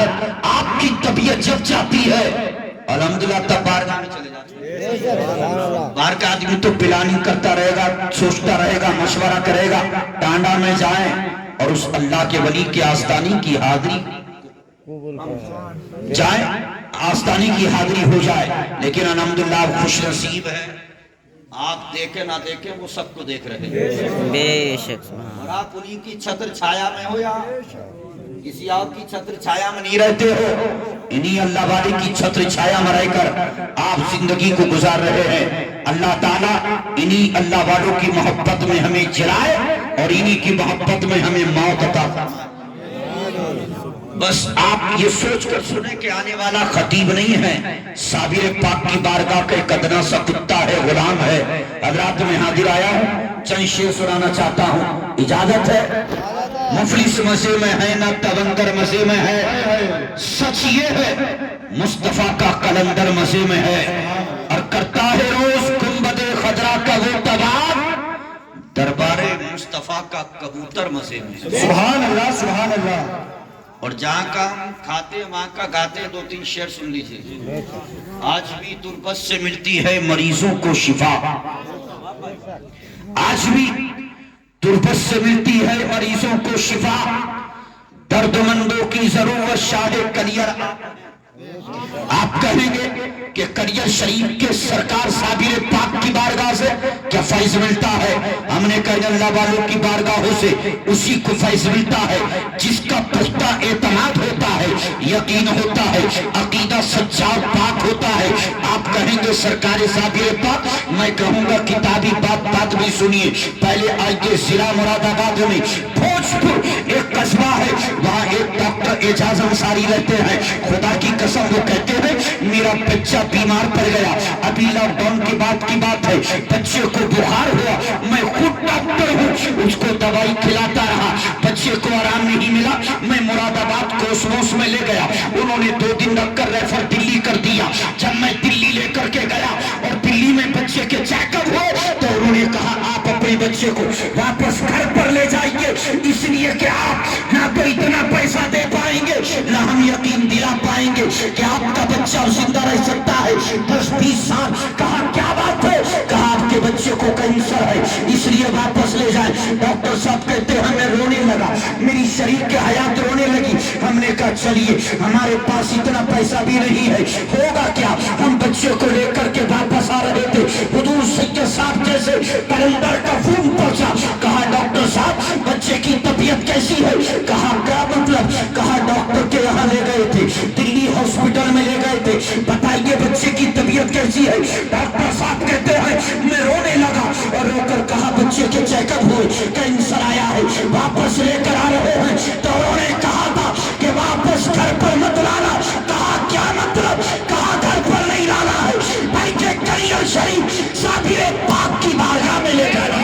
जियारत, आपकी तबीयत जब जाती है अल्हम्दुलिल्लाह तब बारगाह में चले जाते हैं। बाहर का आदमी तो प्लानिंग करता रहेगा, सोचता रहेगा, मशवरा करेगा, टांडा में जाए और उस अल्लाह के वली के आस्तानी की हाजिरी जाए, आस्तानी की हाजिरी हो जाए। लेकिन अल्हम्दुलिल्लाह खुश नसीब है, आप देखे ना देखे वो सबको देख रहे हैं बेशक। और आप उन्हीं की छत्र छाया में हो या किसी और की छत्र छाया में नहीं रहते हो, इन्हीं अल्लाह वाले की छत्र छाया में रहकर आप जिंदगी को गुजार रहे हैं। अल्लाह ताला इन्हीं अल्लाह वालों की मोहब्बत में हमें जिलाए और इन्हीं की मोहब्बत में हमें मौत अता फरमाए। बस आप ये सोच कर सुने कि आने वाला खतीब नहीं है, साबिर पाक की बारगाह का एक अदना सा कुत्ता है, गुलाम है। हज़रात में हाजिर आया हूँ, चंद शेर सुनाना चाहता हूँ, इजाजत है? मुफलिस मजे में है ना तवंदर मजे में है, सच ये है मुस्तफा का कलंदर मजे में है। और करता है रोज गुंबदे खजरा का वो तबार, दरबारे मुस्तफा का कबूतर मजे में। सुभान अल्लाह, सुभान अल्लाह। और जहाँ का हम खाते वहाँ का गाते, दो तीन शेर सुन लीजिए। आज भी तुर्बत से मिलती है मरीजों को शिफा, आज भी तुर्बत से मिलती है मरीजों को शिफा, दर्दमंदों की जरूरत शाहे कलियर। आप कहेंगे कि करियर शरीफ के सरकार साबिर पाक की बारगाह से क्या फैज मिलता है? हमने कहा अल्लाह वालों की बारगाहों से उसी को फैज मिलता है जिसका पुख्ता एतमाद होता है, यकीन होता है, अकीदा सच्चा और पाक होता है। आप कहेंगे सरकार साबिर पाक, मैं कहूंगा किताबी बात भी सुनिए। पहले आइए जिला मुरादाबाद में भोजपुर एक कस्बा है, वहाँ एक डॉक्टर एजाज अंसारी रहते हैं। खुदा की कसम वो कहते हैं मेरा बच्चा बीमार पड़ गया, अभी लॉकडाउन के बाद की बात है, बच्चे को बुखार हुआ, मैं खुद डॉक्टर हूँ, उसको दवाई खिलाता रहा, बच्चे को आराम नहीं मिला, मैं मुरादाबाद कोसमोस में ले गया, उन्होंने 2 दिन रखकर रेफर दिल्ली कर दिया। जब मैं दिल्ली लेकर के गया और दिल्ली में बच्चे के चेकअप हो तो उन्होंने कहा आप अपने बच्चे को वापस घर पर ले जाइए, इसलिए कि आप ना तो इतना पैसा दे पाएंगे ना हम यकीन दिला पाएंगे कि आपका बच्चा जिंदा रह सकता है 10-20 साल। कहा क्या बात है? कहा आपके बच्चे को कैंसर है, इसलिए वापस ले जाए। डॉक्टर साहब कहते हैं हमें रोने लगा, मेरी शरीर के हयात रोने लगी। हमने कहा चलिए, हमारे पास इतना पैसा भी नहीं है, होगा क्या? हम बच्चे को लेकर के वापस आ रहे थे, हुजूर सैयद साहब जैसे कलंदर का फोन पहुंचा। कहा डॉक्टर साहब बच्चे की तबीयत कैसी है? कहा क्या मतलब? कहा डॉक्टर के यहाँ ले गए थे, दिल्ली हॉस्पिटल में ले गए थे, बताइए बच्चे की तबीयत कैसी है? डॉक्टर साहब कहते हैं मैं रोने लगा और रोकर कहा बच्चे के चेकअप हुए, कैंसर आया है, वापस लेकर आ रहे हैं। तो उन्होंने कहा था कि वापस घर पर मत लाना। कहा क्या मतलब? कहा घर पर नहीं लाना है बल्कि करियर शरीफ साबिर पाक की बारगाह में ले जाना।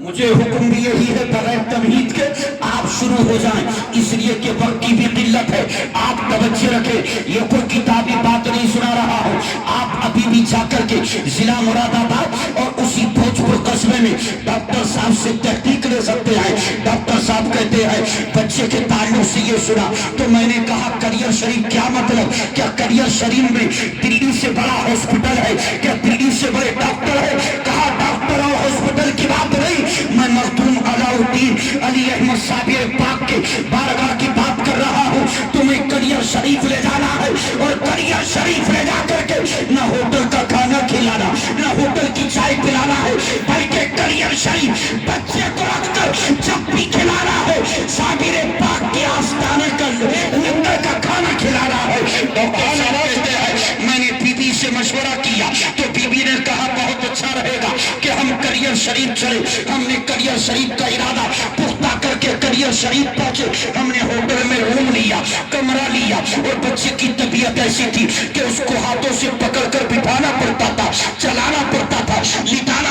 मुझे हुक्म भी यही है बगैर तमहीद के आप शुरू हो जाएं, इसलिए कि वक्त की भी किल्लत है। आप तवज्जो रखें, ये कोई किताबी बात नहीं सुना रहा हूँ। आप अभी भी जाकर के जिला मुरादाबाद और उसी भोजपुर कस्बे में डॉक्टर साहब से तहकीक ले सकते हैं। डॉक्टर साहब कहते हैं बच्चे के ताल्लुक से ये सुना, तो मैंने कहा करियर शरीफ क्या मतलब? क्या करियर शरीफ में दिल्ली से बड़ा हॉस्पिटल है? क्या दिल्ली से बड़े डॉक्टर है? कहा डॉक्टर और हॉस्पिटल की बात नहीं, मैं मखदूम अलाउद्दीन अली अहमद साबिर पाक के बारगाह की बात कर रहा हूँ। तुम्हें करियर शरीफ ले जाना है और करियर शरीफ ले जाकर के न होटल का खाना खिलाना, न होटल की चाय पिलाना है, बल्कि करियर शरीफ बच्चे को रखकर जब भी खिलाना है साबिर पाक के आस्थाने का लंगर का खाना खिलाना है। डॉक्टर साहब कहते हैं मैंने बीबी से मशवरा किया तो बीबी ने कहा बहुत अच्छा रहेगा कि हम करियर शरीफ चले। हमने करियर शरीफ का इरादा पुख्ता करके करियर शरीफ पहुंचे। हमने होटल में रूम लिया, कमरा लिया और बच्चे की तबीयत ऐसी थी कि उसको हाथों से पकड़कर बिठाना पड़ता था, चलाना पड़ता था, लिटाना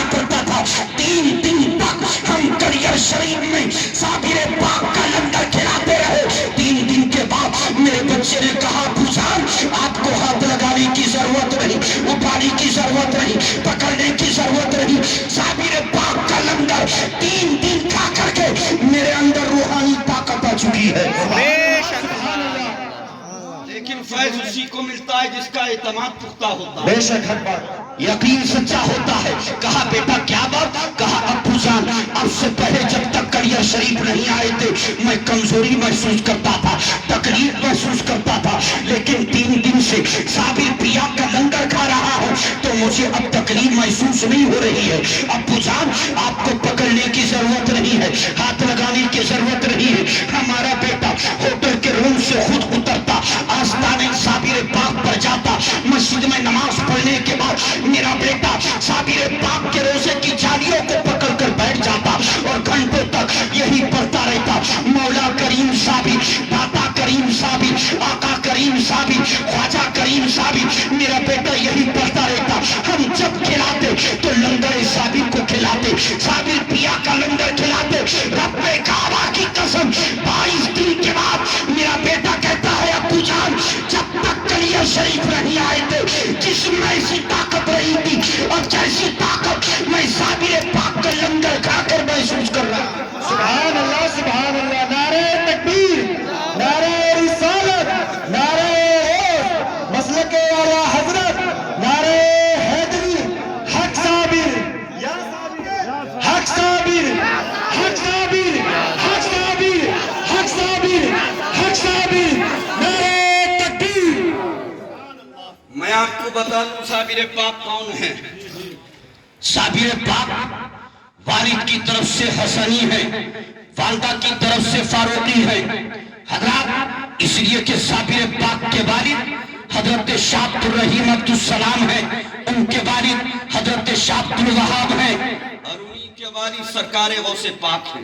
شریف میں صابر پاک کا لنگر کھلاتے رہے. 3 دن کے بعد میرے بچے نے کہا بجان آپ کو ہاتھ لگانے کی ضرورت نہیں, اٹھانے کی ضرورت نہیں, پکڑنے کی ضرورت نہیں. صابر پاک کا لنگر 3 دن کھا کر کے میرے اندر روحانی طاقت آ چکی ہے. لیکن فیض اسی کو ملتا ہے جس کا اعتماد پختہ ہوتا ہے. بے شک حق بات. یقین سچا ہوتا ہے. کہا بیٹا کیا بات؟ کہا ابو جان اب سے پہلے جب تک کلیئر شریف نہیں آئے تھے میں کمزوری محسوس کرتا تھا, تکلیف محسوس کرتا تھا, لیکن 3 دن سے صابر پیا کا لنگر کھا رہا ہوں تو مجھے اب تکلیف محسوس نہیں ہو رہی ہے. ابو جان آپ کو پکڑنے کی ضرورت نہیں ہے, ہاتھ لگانے کی ضرورت نہیں ہے. ہمارا بیٹا ہوٹل کے روم سے خود اترتا, آستانے صابر پاک پر جاتا, مسجد میں نماز پڑھنے کے بعد میرا بیٹا صابر پاک کے روزے کی جھالیوں کو پکڑ کر بیٹھ جاتا اور گھنٹوں تک یہی پڑھتا رہتا. مولا کریم صابر, داتا کریم صابر, آقا کریم صابر, خواجہ کریم صابر, میرا بیٹا یہی پڑھتا رہتا. ہم جب کھلاتے تو لنگر صابر کو کھلاتے, صابر پیا کا لنگر کھلاتے. رب کعبہ کی قسم 22 دن کے بعد میرا بیٹا کہتا ہے ابو جان جب تک کلیئر شریف نہیں آئے تھے جس میں ایسی طاقت رہی تھی اور جیسی طاقت میں صابر پاک کا لنگر کھا کر محسوس کر رہا ہوں. سبحان اللہ, سبحان اللہ. نعرہ تکبیر, نعرہ رسالت, نعرہ غوث, مسلک اعلیٰ حضرت, نعرہ حیدری, حق صابر, حق صابر, حق صابر, حق صابر, حق صابر, حق صابر, نعرہ تکبیر. میں آپ کو بتا دوں صابر پاک کون ہے. صابر پاک والد کی طرف سے حسنی ہے, والدہ کی طرف سے فاروقی ہے. حضرات اس لیے کہ صابر پاک کے والد حضرت شاہ عبد الرحیم عبد السلام ہیں, ان کے والد حضرت شاہ عبد الوہاب ہیں اور انہی کے والد سرکار غوث پاک ہیں.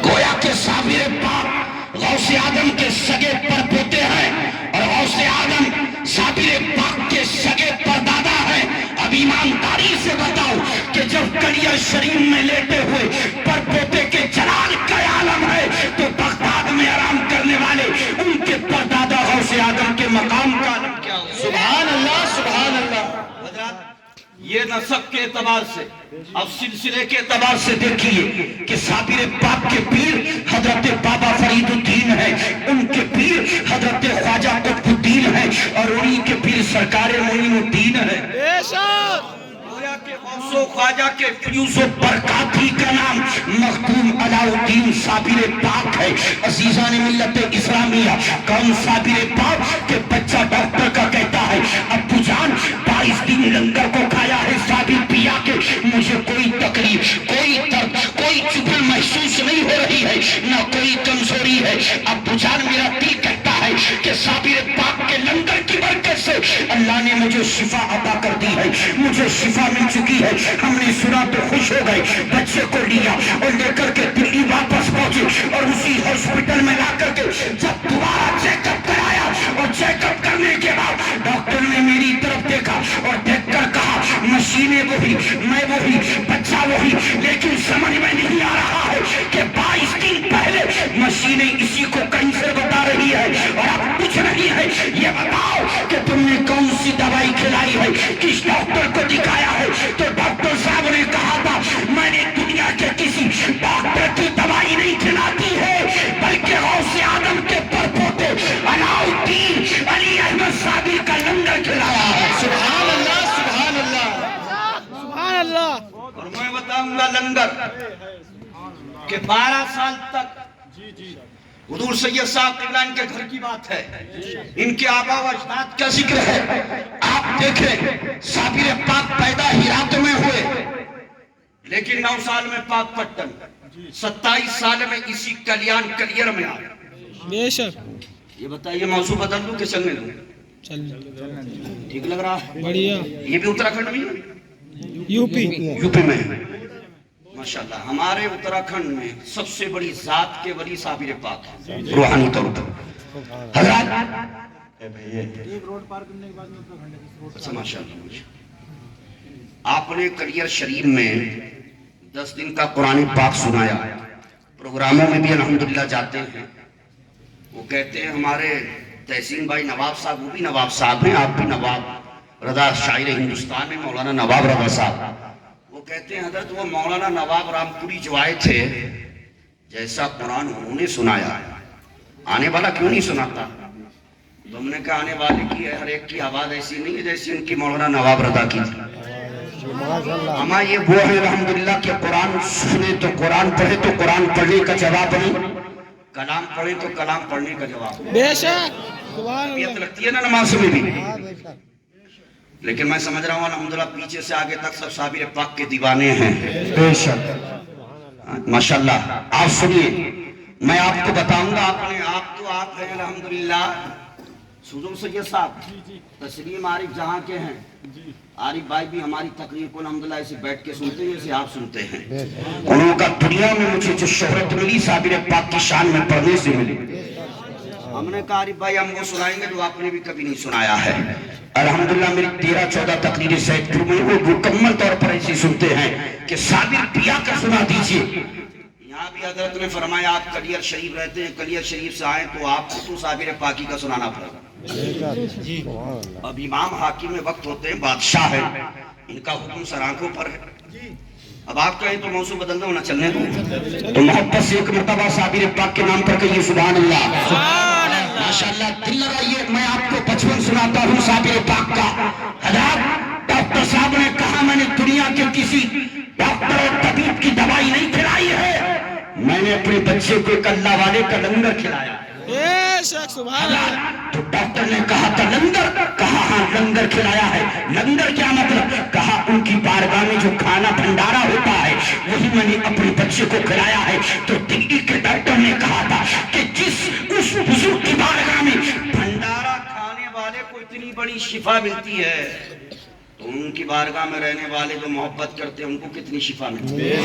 گویا کہ صابر پاک غوث آدم کے سگے پر پوتے ہیں اور غوث آدم صابر پاک کے سگے پر دادا ہیں. اب ایمانداری سے بتاؤ کہ جب کلیئر شریف میں لیٹے ہوئے پر پوتے کے جلال کا عالم ہے تو بغداد میں آرام کرنے والے ان کے پردادا غوث آدم کے مقام کا عالم کیا ہو. سبحان اللہ, سبحان اللہ. حضرات یہ نسب کے اعتبار سے اب سلسلے کے اعتبار سے دیکھیے کہ صابر پاک کے پیر حضرت بابا فرید الدین ہیں, ان کے پیر حضرت خواجہ قطب الدین ہیں اور انہی کے پیر سرکار معین الدین ہیں. گویا کہ غوث و خواجہ کے فیوز و برکاتی کا نام مخدوم علاء الدین صابر پاک ہے. عزیزان ملت اسلامیہ کون صابر پاک کہ بچہ ڈاکٹر کا کہتا ہے ابو جان 22 دن لنگر کو کھایا ہے صابر پیا کے, مجھے کوئی تکلیف, کوئی درد, کوئی چبھن محسوس نہیں ہو رہی ہے, نہ کوئی کمزوری ہے. ابو جان میرا دل کہتا ہے کہ صابر پاک کے لنگر کی برکت سے اللہ نے مجھے شفا عطا کر دی ہے, مجھے شفا مل چکی ہے. ہم نے سنا تو خوش ہو گئے, بچے کو لیا اور لے کر کے دلی واپس پہنچے اور اسی ہاسپٹل میں لا کر کے جب دوبارہ چیک اپ کرایا اور چیک اپ کرنے کے بعد ڈاکٹر نے میری طرف دیکھا اور دیکھ کر کہا مشینیں وہی, میں وہی, بچہ وہی, لیکن سمجھ میں نہیں آ رہا ہے کہ 22 دن پہلے مشینیں اسی کو کینسر بتا رہی ہے اور اب کچھ نہیں ہے. یہ بتاؤ کہ تم نے کون سی دوائی کھلائی ہے, کس ڈاکٹر کو دکھایا ہے؟ تو ڈاکٹر صاحب نے کہا تھا میں نے دنیا کے کسی ڈاکٹر کی دوائی نہیں کھلاتی ہے بلکہ غوث آدم کے پرپوتے علاء الدین علی احمد صابر کا لنگر کھلایا ہے. سبحان اللہ, سبحان اللہ. سبحان اللہ. اور میں بتاؤں گا لنگر کہ 12 سال تک حضور سید صاحب قبلہ ان کے گھر کی بات ہے, ان کے آبا و اجداد کا ذکر ہے. آپ دیکھیں صابر پاک پیدا ہرات میں ہوئے لیکن 9 سال میں پاک پٹن, 27 سال میں اسی کلیان کلیر میں آیا. بے شک. یہ بتائیے موضوع بدل دوں کہ چلنے دوں؟ ٹھیک لگ رہا ہے؟ بڑھیا. یہ بھی اتراکھنڈ میں ہے, یو پی میں ماشاءاللہ. ہمارے اتراکھنڈ میں سب سے بڑی ذات کے ولی صابر پاک ہے روحانی طور پر. حضرات اچھا ماشاءاللہ. آپ نے کلیئر شریف میں 10 दिन का कुरान पाक सुनाया। प्रोग्रामों में भी अल्हम्दुलिल्लाह जाते हैं। वो कहते हैं हमारे तहसीन भाई नवाब साहब, वो भी नवाब साहब हैं, आप भी नवाब रजा शायर हिंदुस्तान में मौलाना नवाब रजा साहब, वो कहते हैं हजरत वो मौलाना नवाब रामपुरी जो आए थे, जैसा कुरान उन्होंने सुनाया आने वाला क्यों नहीं सुनाता? तो हमने कहा आने वाले की हर एक की आवाज ऐसी नहीं है जैसी उनकी मौलाना नवाब रजा की थी। हमारा ये वो है अल्हम्दुलिल्लाह कि कुरान सुने तो कुरान पढ़े तो कुरान पढ़ने का जवाब नहीं, कलाम पढ़े तो कलाम पढ़ने का जवाब। बेशक सुभान अल्लाह। लगती है ना नमाज में भी, लेकिन मैं समझ रहा हूँ अल्हम्दुलिल्लाह पीछे से आगे तक सब साबिर पाक के दीवाने हैं। बेशक माशाल्लाह। आप सुनिए, मैं आपको बताऊंगा, अपने आप तो आप हैं अल्हम्दुलिल्लाह। सुजो सैयद साहब तस्लीम आरिफ जहाँ के हैं, आरिफ भाई भी हमारी तकरीर को अल्हम्दुलिल्लाह ऐसे बैठ के सुनते हैं जैसे आप सुनते हैं। उन्होंने कहा दुनिया में मुझे जो शोहरत मिली साबिर पाक की शान में पढ़ने से मिली। हमने कहा आरिफ भाई हम वो सुनाएंगे जो आपने भी कभी नहीं सुनाया है। अल्हम्दुलिल्लाह मेरी 13-14 तकरीरें सैयदपुर में वो मुकम्मल तौर पर ऐसी सुनते हैं कि साबिर पिया का सुना दीजिए। यहाँ भी हजरत ने फरमाया आप कलियर शरीफ रहते हैं, कलियर शरीफ से आए तो आपको तो साबिर पाकी का सुनाना पड़ेगा। अब इमाम हाकिम में वक्त होते हैं, बादशाह है, इनका हुक्म सर आंखों पर है। अब आप कहें तो मौसू बदल दो ना, चलने दो, तो मोहब्बत से एक मरतबा साबिर पाक के नाम पर कहिए सुभान अल्लाह। माशाअल्लाह, दिल लगाइए। मैं आपको बचपन सुनाता हूँ साबिर पाक का। हज़रत डॉक्टर साहब ने कहा मैंने दुनिया के किसी डॉक्टर और तबीब की दवाई नहीं खिलाई है, मैंने अपने बच्चे को एक अल्लाह वाले का लंगर खिलाया। बेशक सुभान अल्लाह। तो डॉक्टर ने कहा था लंगर, कहा हाँ लंगर खिलाया है। लंगर क्या मतलब? कहा उनकी बारगाह में जो खाना भंडारा होता है वही मैंने अपने बच्चे को खिलाया है। तो दिल्ली के डॉक्टर ने कहा था कि जिस उस बुजुर्ग की बारगाह में भंडारा खाने वाले को इतनी बड़ी शिफा मिलती है, तो उनकी बारगाह में रहने वाले जो मोहब्बत करते हैं उनको कितनी शिफा मिलती है।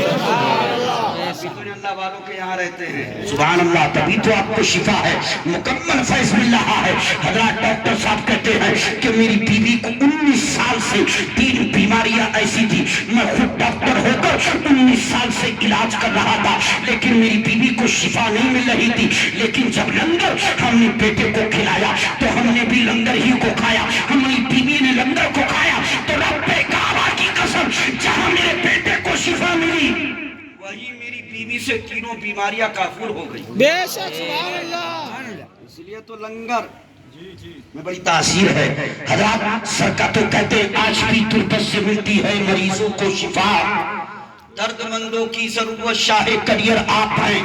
अल्लाह वालों के यहाँ रहते हैं, सुभान अल्लाह, तभी तो आपको शिफा है, मुकम्मल फैज़ मिल रहा है। हज़रत डॉक्टर साहब कहते हैं कि मेरी बीवी को 19 साल से 3 बीमारियां ऐसी थी, मैं खुद डॉक्टर होकर 19 साल से इलाज कर रहा था, लेकिन मेरी बीवी को शिफा नहीं मिल रही थी। लेकिन जब लंगर हमने बेटे को खिलाया तो हमने भी लंगर ही को खाया, हमारी बीवी ने लंगर को खाया, तो रब्बे काबा की कसम जहां मेरे बेटे को शिफा मिली वही मेरी बीवी से तीनों बीमारियां काफूर हो गई। बेशक सुभान अल्लाह। इसलिए तो लंगर में बड़ी तासीर है। हज़रत सरकार तो कहते हैं आज भी तुरबत से मिलती है मरीजों को शिफा, दर्दमंदों की जरूरत शाह करियर आप हैं।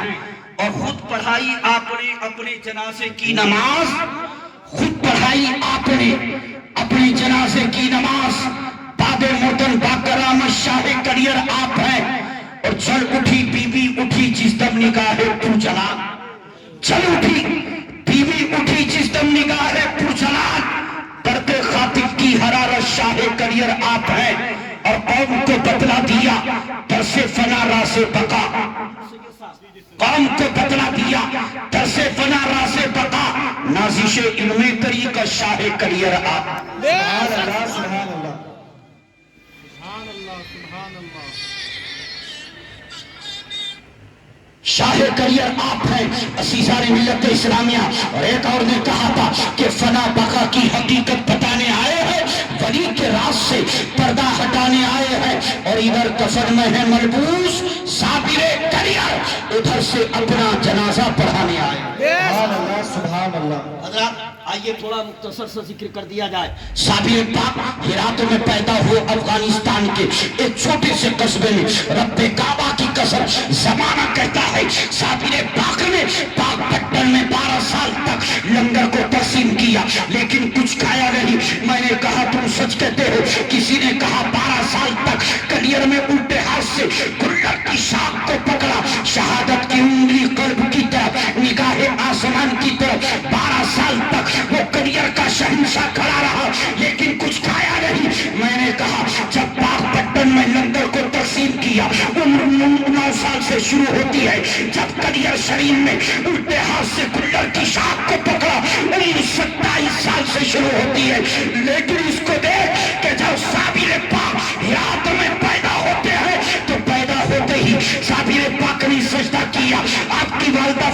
और खुद पढ़ाई आपने अपने जनाजे की नमाज, खुद पढ़ाई आपने अपने जनाजे की नमाज, बादे मोतन बाकराम शाह करियर आप हैं। और चल उठी बीवी उठी जिस दम निगाहे तू चला, चल उठी बीवी उठी जिस दम निगाहे तू चला, करते खातिब की हरारत शाह करियर आप हैं। और कौम को बतला दिया तरसे फना रासे बका, कौम को बतला दिया तरसे फना रासे बका, नाजिशे इल्मे तरीका शाह करियर आप। शाह करियर आप हैं, असीसारे मिल्लत इस्लामिया। और एक और ने कहा था कि फना बका की हकीकत बताने आए हैं, वली के राज से पर्दा हटाने आए हैं। और इधर कफन में है मलबूस साबिरे करियर, उधर से अपना जनाजा पढ़ाने आए। सुभान अल्लाह। हज़रत आइए थोड़ा मुख्तसर से जिक्र कर दिया जाए। साबिर पाक हिरात में पैदा हुए अफगानिस्तान के एक छोटे से कस्बे में। रब्बे काबा की कसम जमाना कहता है साबिर पाक ने पाक पट्टन में 12 साल तक लंगर को तकसीम किया, लेकिन कुछ खाया नहीं। मैंने कहा तुम सच कहते हो? किसी ने कहा 12 साल तक कलियर में उल्टे हाथ से गुल्लर की शाख को पकड़ा, शहादत की उंगली कल्ब की तरफ, निगाहे आसमान की तरफ, 12 साल तक वो करियर का शहंशाह खड़ा रहा, लेकिन कुछ खाया नहीं। मैंने कहा जब पाक पट्टन में लंगर को तकसीम किया, उम्र 9 साल से शुरू होती है। जब करियर शरीफ में उल्टे हाथ से गुल्लर की शाख को पकड़ा, उम्र 27 साल से शुरू होती है। लेकिन इसको देख कि जब साबिर पाक हिरात में पैदा होते हैं तो पैदा होते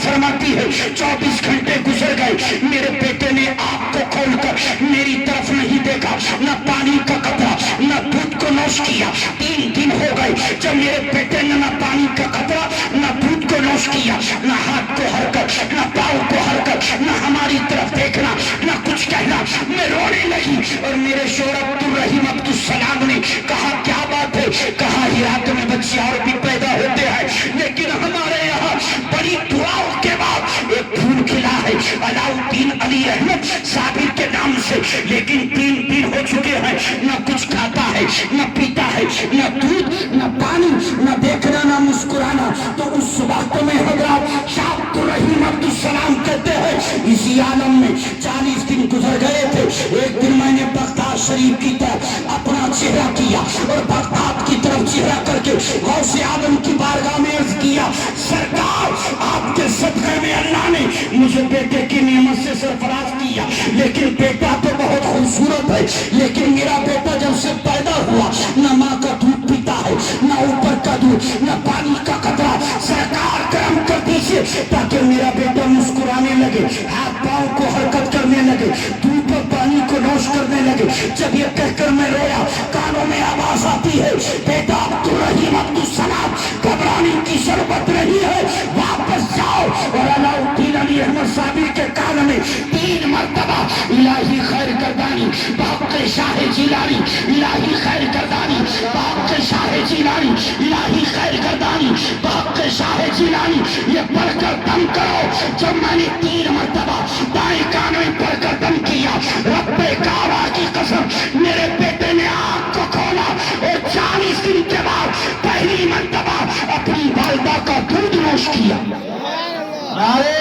फरमाती है 24 घंटे गुजर गए, मेरे बेटे ने आंख को खोलकर मेरी तरफ नहीं देखा, न पानी का कतरा न दूध को नोश किया। 3 दिन हो गए जब मेरे बेटे ने न पानी का कतरा न दूध को नोश किया, न हाथ को हरकत न पाँव को हरकत, न हमारी तरफ देखना न कुछ कहना। मैं रोने लगी और मेरे शोहर अब्दुल रहीम अब्दुल सलाम ने कहा क्या बात है? कहा इराक में बच्चे और भी पैदा होते हैं, लेकिन हमारे यहाँ बड़ी दुआओं के बाद एक फूल खिला है अलाउद्दीन अली अहमद साबिर के नाम से, लेकिन 3 दिन हो चुके हैं, न कुछ खाता है न पीता है, न दूध न पानी न देखना न मुस्कुराना। तो उस वक्त में हजरत शाह अब्दुल रहीम अब्दुल सलाम कहते हैं इसी आलम में 40 दिन गुजर गए थे। एक दिन मैंने बगदाद शरीफ की तरफ अपना चेहरा किया और बगदाद की तरफ चेहरा करके गौसे आदम की बारगाह में अर्ज किया, सरकार आपके सदक़े में अल्लाह ने मुझे बेटे की नेमत से सरफराज किया, लेकिन बेटा तो बहुत खूबसूरत है, लेकिन मेरा बेटा जब से पैदा हुआ न माँ का दूध पीता है न ऊपर का दूध न पानी का कतरा। सरकार करम कर दीजिए ताकि मेरा बेटा मुस्कुराने लगे, हाथ पाँव को हरकत करने लगे, दूध और पानी को नोश करने लगे। जब ये कहकर मैं रोया, कानों में आवाज आती है, बेटा अब्दुल रहीम अब्दुल सलाम घबराने की जरूरत नहीं है, वापस जाओ। और अलाउद्दीन अली अहमद साबिर के कान में 3 मरतबा इलाही खैर गर्दानी बाक़ी शाह जिलानी, इलाही खैर गर्दानी बाक़ी शाह जिलानी, इलाही खैर गर्दानी बाक़ी शाह जिलानी, ये पढ़कर दम करो। जब मैंने 3 मरतबा दाएं कान में पढ़कर दम किया, रब्बे काबा की कसम मेरे बेटे ने आँख को खोला और 40 दिन के बाद पहली मरतबा अपनी वालिदा का दूध नोश किया। नारे